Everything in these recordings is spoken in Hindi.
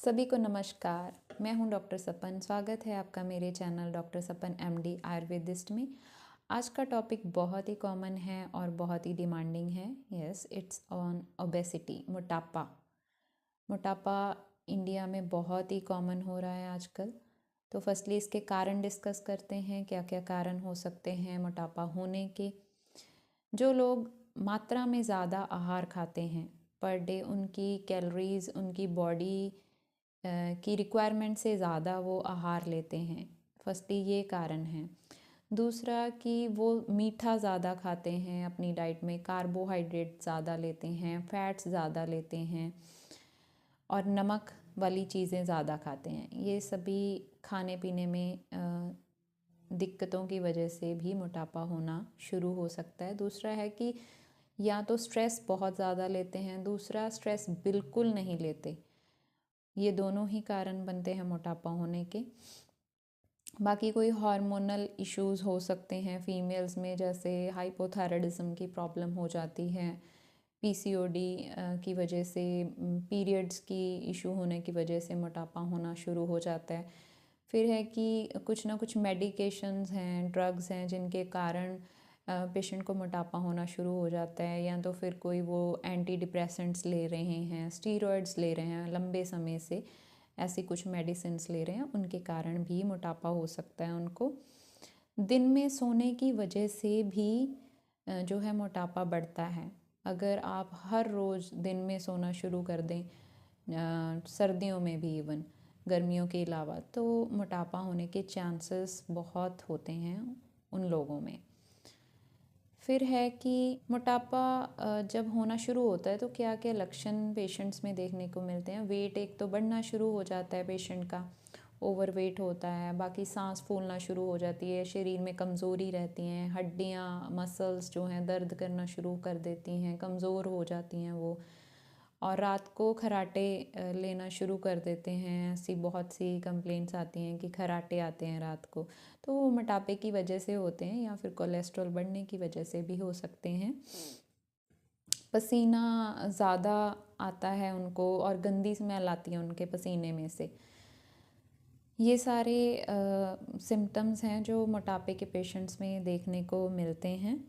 सभी को नमस्कार। मैं हूं डॉक्टर सपन। स्वागत है आपका मेरे चैनल डॉक्टर सपन एमडी आयुर्वेदिस्ट में। आज का टॉपिक बहुत ही कॉमन है और बहुत ही डिमांडिंग है। यस, इट्स ऑन ओबेसिटी, मोटापा। मोटापा इंडिया में बहुत ही कॉमन हो रहा है आजकल। तो फर्स्टली इसके कारण डिस्कस करते हैं, क्या क्या कारण हो सकते हैं मोटापा होने के। जो लोग मात्रा में ज़्यादा आहार खाते हैं पर डे, उनकी कैलोरीज उनकी बॉडी की रिक्वायरमेंट से ज़्यादा वो आहार लेते हैं, फर्स्टली ये कारण है। दूसरा कि वो मीठा ज़्यादा खाते हैं अपनी डाइट में, कार्बोहाइड्रेट ज़्यादा लेते हैं, फैट्स ज़्यादा लेते हैं और नमक वाली चीज़ें ज़्यादा खाते हैं। ये सभी खाने पीने में दिक्कतों की वजह से भी मोटापा होना शुरू हो सकता है। दूसरा है कि या तो स्ट्रेस बहुत ज़्यादा लेते हैं, दूसरा स्ट्रेस बिल्कुल नहीं लेते। ये दोनों ही कारण बनते हैं मोटापा होने के। बाकी कोई हार्मोनल इश्यूज हो सकते हैं फीमेल्स में, जैसे हाइपोथायराइडिज्म की प्रॉब्लम हो जाती है, पीसीओडी की वजह से, पीरियड्स की इशू होने की वजह से मोटापा होना शुरू हो जाता है। फिर है कि कुछ ना कुछ मेडिकेशंस हैं, ड्रग्स हैं जिनके कारण पेशेंट को मोटापा होना शुरू हो जाता है, या तो फिर कोई वो एंटी डिप्रेसेंट्स ले रहे हैं, स्टीरॉयड्स ले रहे हैं लंबे समय से, ऐसी कुछ मेडिसिन्स ले रहे हैं, उनके कारण भी मोटापा हो सकता है उनको। दिन में सोने की वजह से भी जो है मोटापा बढ़ता है। अगर आप हर रोज़ दिन में सोना शुरू कर दें, सर्दियों में भी, इवन गर्मियों के अलावा, तो मोटापा होने के चांसेस बहुत होते हैं उन लोगों में। फिर है कि मोटापा जब होना शुरू होता है तो क्या क्या लक्षण पेशेंट्स में देखने को मिलते हैं। वेट एक तो बढ़ना शुरू हो जाता है पेशेंट का, ओवर वेट होता है। बाकी सांस फूलना शुरू हो जाती है, शरीर में कमज़ोरी रहती हैं, हड्डियाँ मसल्स जो हैं दर्द करना शुरू कर देती हैं, कमज़ोर हो जाती हैं वो। और रात को खर्राटे लेना शुरू कर देते हैं। ऐसी बहुत सी कंप्लेंट्स आती हैं कि खर्राटे आते हैं रात को, तो वो मोटापे की वजह से होते हैं या फिर कोलेस्ट्रॉल बढ़ने की वजह से भी हो सकते हैं। पसीना ज़्यादा आता है उनको और गंदी स्मेल आती है उनके पसीने में से। ये सारे सिम्टम्स हैं जो मोटापे के पेशेंट्स में देखने को मिलते हैं।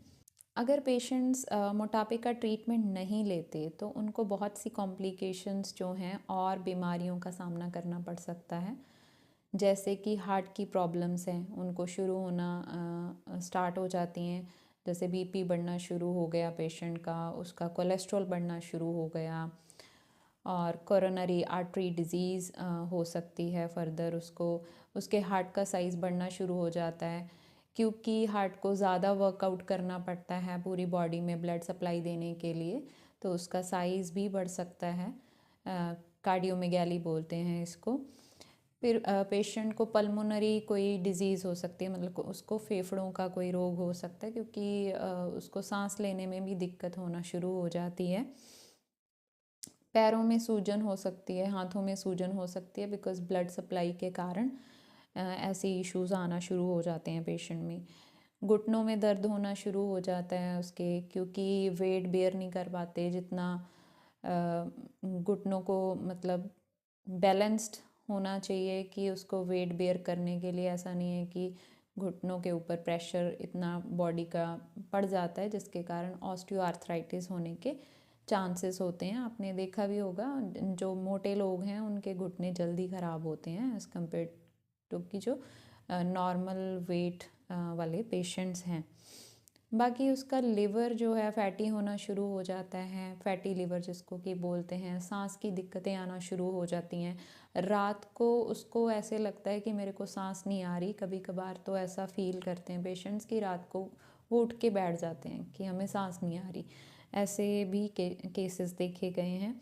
अगर पेशेंट्स मोटापे का ट्रीटमेंट नहीं लेते तो उनको बहुत सी कॉम्प्लिकेशंस जो हैं और बीमारियों का सामना करना पड़ सकता है। जैसे कि हार्ट की प्रॉब्लम्स हैं, उनको शुरू होना स्टार्ट हो जाती हैं। जैसे बीपी बढ़ना शुरू हो गया पेशेंट का, उसका कोलेस्ट्रॉल बढ़ना शुरू हो गया, और कोरोनरी आर्टरी डिज़ीज़ हो सकती है फर्दर। उसको उसके हार्ट का साइज़ बढ़ना शुरू हो जाता है, क्योंकि हार्ट को ज़्यादा वर्कआउट करना पड़ता है पूरी बॉडी में ब्लड सप्लाई देने के लिए, तो उसका साइज़ भी बढ़ सकता है। कार्डियोमेगाली बोलते हैं इसको। फिर पेशेंट को पल्मोनरी कोई डिज़ीज़ हो सकती है, मतलब उसको फेफड़ों का कोई रोग हो सकता है, क्योंकि उसको सांस लेने में भी दिक्कत होना शुरू हो जाती है। पैरों में सूजन हो सकती है, हाथों में सूजन हो सकती है, बिकॉज़ ब्लड सप्लाई के कारण ऐसे इश्यूज़ आना शुरू हो जाते हैं पेशेंट में। घुटनों में दर्द होना शुरू हो जाता है उसके, क्योंकि वेट बेयर नहीं कर पाते जितना। घुटनों को मतलब बैलेंस्ड होना चाहिए कि उसको वेट बेयर करने के लिए। ऐसा नहीं है कि घुटनों के ऊपर प्रेशर इतना बॉडी का पड़ जाता है जिसके कारण ऑस्टियोआर्थराइटिस होने के चांसेस होते हैं। आपने देखा भी होगा, जो मोटे लोग हैं उनके घुटने जल्दी ख़राब होते हैं एज़ कम्पेयर टू कि जो नॉर्मल वेट वाले पेशेंट्स हैं। बाकी उसका लिवर जो है फैटी होना शुरू हो जाता है, फैटी लिवर जिसको कि बोलते हैं। सांस की दिक्कतें आना शुरू हो जाती हैं। रात को उसको ऐसे लगता है कि मेरे को सांस नहीं आ रही। कभी कभार तो ऐसा फील करते हैं पेशेंट्स कि रात को वो उठ के बैठ जाते हैं कि हमें सांस नहीं आ रही। ऐसे भी केसेस देखे गए हैं।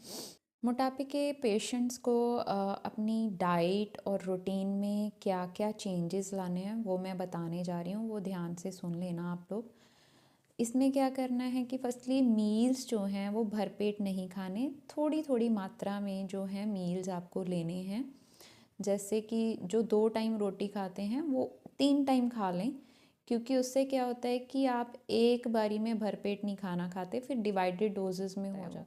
मोटापे के पेशेंट्स को अपनी डाइट और रूटीन में क्या क्या चेंजेस लाने हैं वो मैं बताने जा रही हूँ, वो ध्यान से सुन लेना आप लोग। इसमें क्या करना है कि फर्स्टली मील्स जो हैं वो भरपेट नहीं खाने, थोड़ी थोड़ी मात्रा में जो है मील्स आपको लेने हैं। जैसे कि जो 2 टाइम रोटी खाते हैं वो 3 टाइम खा लें, क्योंकि उससे क्या होता है कि आप एक बारी में भरपेट नहीं खाना खाते, फिर डिवाइडेड डोजेस में हो जाओ।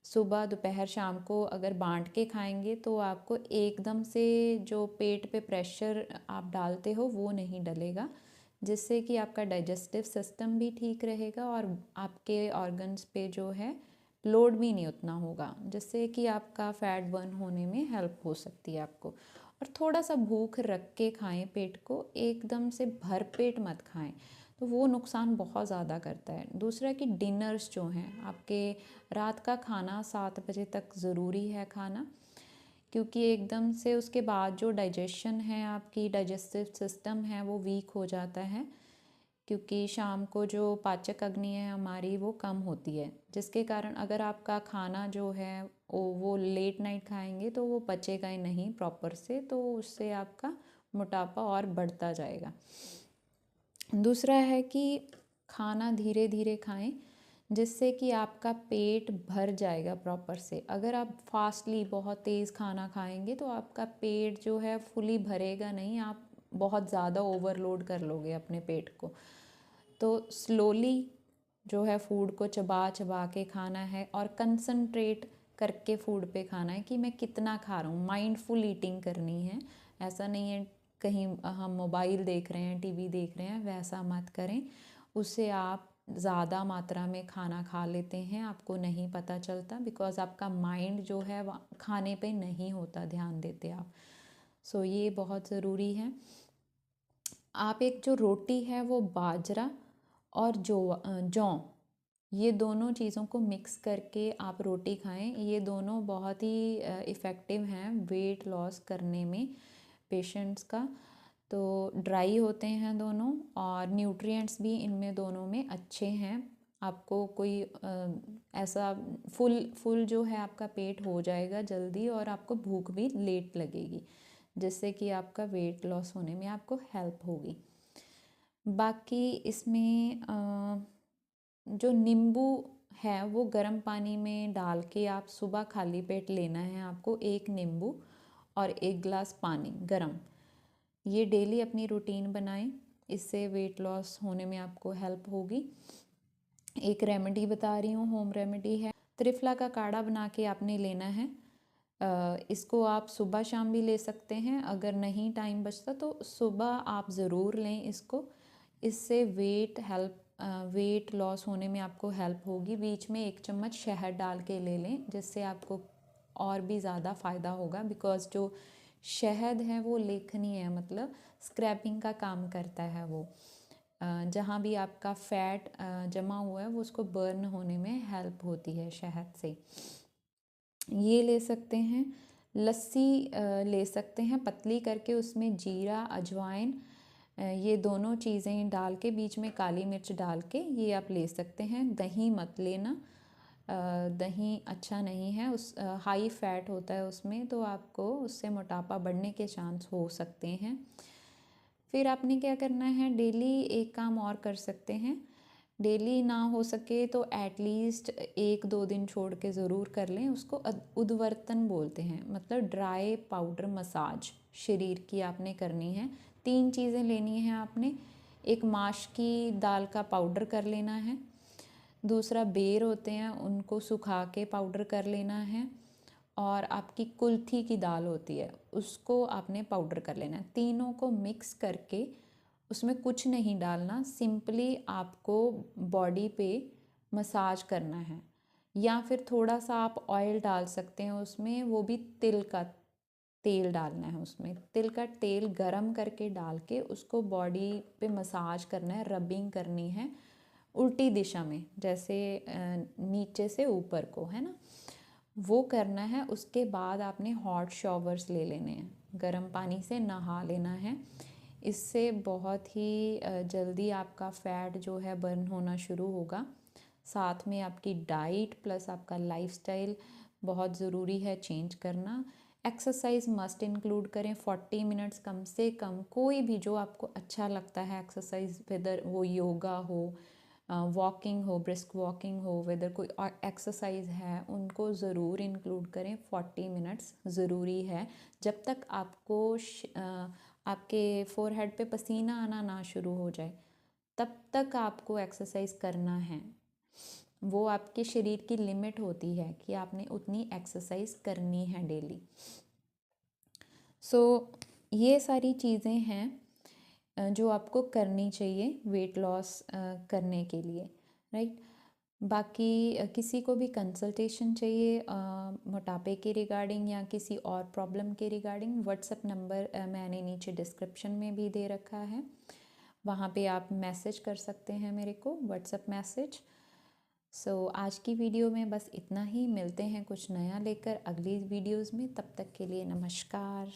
सुबह दोपहर शाम को अगर बांट के खाएंगे तो आपको एकदम से जो पेट पे प्रेशर आप डालते हो वो नहीं डलेगा, जिससे कि आपका डाइजेस्टिव सिस्टम भी ठीक रहेगा और आपके ऑर्गन्स पे जो है लोड भी नहीं उतना होगा, जिससे कि आपका फैट बर्न होने में हेल्प हो सकती है आपको। और थोड़ा सा भूख रख के खाएं पेट को, एकदम से भर पेट मत खाएं, तो वो नुकसान बहुत ज़्यादा करता है। दूसरा कि डिनर्स जो हैं आपके, रात का खाना 7 बजे तक ज़रूरी है खाना, क्योंकि एकदम से उसके बाद जो डाइजेशन है, आपकी डाइजेस्टिव सिस्टम है वो वीक हो जाता है, क्योंकि शाम को जो पाचक अग्नि है हमारी वो कम होती है, जिसके कारण अगर आपका खाना जो है वो लेट नाइट खाएंगे तो वो पचेगा ही नहीं प्रॉपर से, तो उससे आपका मोटापा और बढ़ता जाएगा। दूसरा है कि खाना धीरे धीरे खाएं, जिससे कि आपका पेट भर जाएगा प्रॉपर से। अगर आप फास्टली बहुत तेज़ खाना खाएंगे तो आपका पेट जो है फुली भरेगा नहीं, आप बहुत ज़्यादा ओवरलोड कर लोगे अपने पेट को। तो स्लोली जो है फूड को चबा चबा के खाना है और कंसंट्रेट करके फूड पे खाना है कि मैं कितना खा रहा हूँ। माइंडफुल ईटिंग करनी है, ऐसा नहीं है कहीं हम मोबाइल देख रहे हैं, टीवी देख रहे हैं, वैसा मत करें। उससे आप ज़्यादा मात्रा में खाना खा लेते हैं, आपको नहीं पता चलता, बिकॉज़ आपका माइंड जो है खाने पे नहीं होता, ध्यान देते आप। सो ये बहुत ज़रूरी है। आप एक जो रोटी है वो बाजरा और जौ, ये दोनों चीज़ों को मिक्स करके आप रोटी खाएं। ये दोनों बहुत ही इफ़ेक्टिव हैं वेट लॉस करने में पेशेंट्स का। तो ड्राई होते हैं दोनों और न्यूट्रिएंट्स भी इनमें दोनों में अच्छे हैं। आपको कोई ऐसा फुल फुल जो है आपका पेट हो जाएगा जल्दी, और आपको भूख भी लेट लगेगी, जिससे कि आपका वेट लॉस होने में आपको हेल्प होगी। बाकी इसमें जो नींबू है वो गर्म पानी में डाल के आप सुबह खाली पेट लेना है आपको, एक नींबू और 1 गिलास पानी गर्म। ये डेली अपनी रूटीन बनाएं, इससे वेट लॉस होने में आपको हेल्प होगी। एक रेमेडी बता रही हूँ, होम रेमेडी है, त्रिफला का काढ़ा बना के आपने लेना है। इसको आप सुबह शाम भी ले सकते हैं, अगर नहीं टाइम बचता तो सुबह आप ज़रूर लें इसको। इससे वेट लॉस होने में आपको हेल्प होगी। बीच में 1 चम्मच शहद डाल के ले लें, जिससे आपको और भी ज़्यादा फ़ायदा होगा, बिकॉज़ जो शहद है वो लेखनी है, मतलब स्क्रैपिंग का काम करता है वो। जहाँ भी आपका फैट जमा हुआ है वो उसको बर्न होने में हेल्प होती है शहद से। ये ले सकते हैं। लस्सी ले सकते हैं पतली करके, उसमें जीरा अजवाइन ये दोनों चीज़ें डाल के, बीच में काली मिर्च डाल के, ये आप ले सकते हैं। दही मत लेना, दही अच्छा नहीं है, उस हाई फैट होता है उसमें, तो आपको उससे मोटापा बढ़ने के चांस हो सकते हैं। फिर आपने क्या करना है, डेली एक काम और कर सकते हैं। डेली ना हो सके तो एटलीस्ट 1-2 दिन छोड़ के ज़रूर कर लें उसको। उद्वर्तन बोलते हैं, मतलब ड्राई पाउडर मसाज शरीर की आपने करनी है। 3 चीज़ें लेनी है आपने। एक माश की दाल का पाउडर कर लेना है, दूसरा बेर होते हैं उनको सुखा के पाउडर कर लेना है, और आपकी कुल्थी की दाल होती है उसको आपने पाउडर कर लेना है। तीनों को मिक्स करके, उसमें कुछ नहीं डालना, सिंपली आपको बॉडी पे मसाज करना है। या फिर थोड़ा सा आप ऑयल डाल सकते हैं उसमें, वो भी तिल का तेल डालना है उसमें। तिल का तेल गरम करके डाल के उसको बॉडी पे मसाज करना है, रबिंग करनी है उल्टी दिशा में, जैसे नीचे से ऊपर को, है ना, वो करना है। उसके बाद आपने हॉट शॉवर्स ले लेने हैं, गर्म पानी से नहा लेना है। इससे बहुत ही जल्दी आपका फैट जो है बर्न होना शुरू होगा। साथ में आपकी डाइट प्लस आपका लाइफस्टाइल बहुत ज़रूरी है चेंज करना। एक्सरसाइज मस्ट इंक्लूड करें, 40 मिनट्स कम से कम, कोई भी जो आपको अच्छा लगता है एक्सरसाइज, वेदर वो योगा हो, वॉकिंग हो, ब्रिस्क वॉकिंग हो, वेदर कोई एक्सरसाइज है, उनको ज़रूर इंक्लूड करें। 40 मिनट्स ज़रूरी है। जब तक आपको आपके फोरहेड पे पसीना आना ना शुरू हो जाए, तब तक आपको एक्सरसाइज करना है। वो आपके शरीर की लिमिट होती है कि आपने उतनी एक्सरसाइज करनी है डेली। सो ये सारी चीज़ें हैं जो आपको करनी चाहिए वेट लॉस करने के लिए, राइट। बाकी किसी को भी कंसल्टेशन चाहिए मोटापे के रिगार्डिंग या किसी और प्रॉब्लम के रिगार्डिंग, व्हाट्सएप नंबर मैंने नीचे डिस्क्रिप्शन में भी दे रखा है, वहाँ पे आप मैसेज कर सकते हैं मेरे को, व्हाट्सएप मैसेज। सो आज की वीडियो में बस इतना ही, मिलते हैं कुछ नया लेकर अगली वीडियोज़ में, तब तक के लिए नमस्कार।